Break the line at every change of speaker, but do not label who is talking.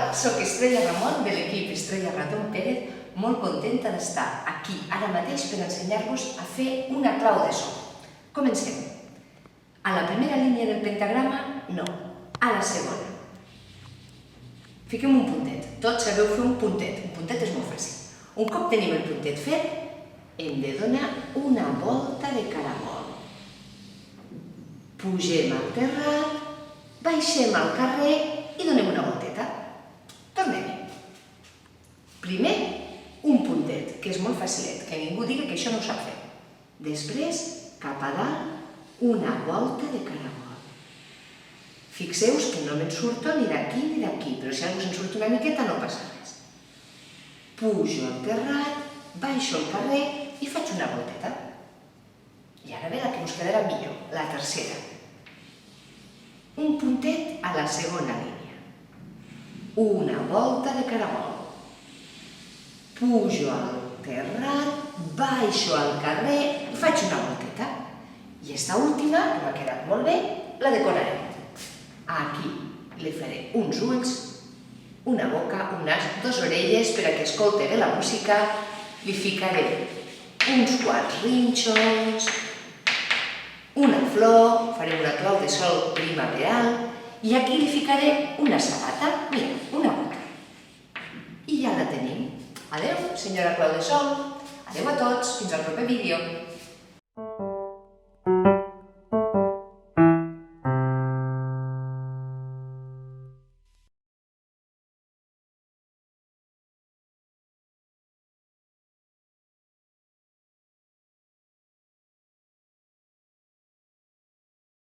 Hola, soc Estrella Ramon de l'equip Estrella Radon Pérez, molt contenta d'estar aquí ara mateix per ensenyar-vos a fer una clau de sol. Comencem. A la primera línia del pentagrama, no. A la segona. Fiquem un puntet. Tots sabeu fer un puntet. Un puntet és molt fàcil. Un cop tenim el puntet fet, hem de donar una volta de caragol. Pugem al terrat, baixem al carrer i donem una volteta. Tornem-hi. Primer, un puntet, que és molt facilet, que ningú digui que això no ho sap fer. Després, cap a dalt, una volta de caragol. Fixeu-vos que no me'n surto ni d'aquí ni d'aquí, però si algú se'n surt una miqueta no passa res. Pujo al terrat, baixo al carrer i faig una volteta. I ara ve la que us quedarà millor, la tercera. Un puntet a la segona línia. Una volta de caragol. Pujo al terrat, baixo al carrer i faig una volteta. I esta última, que m'ha quedat molt bé, la decorarem. Aquí li faré uns ulls, una boca, un nas, dues orelles per a que escolte bé la música. Li ficaré uns quants rínxols, una flor, farem una clau de sol primaveral i aquí li ficaré una sabata, mira, una bota. I ja la tenim. Adeu, senyora clau de sol. Adeu a tots, fins al proper vídeo.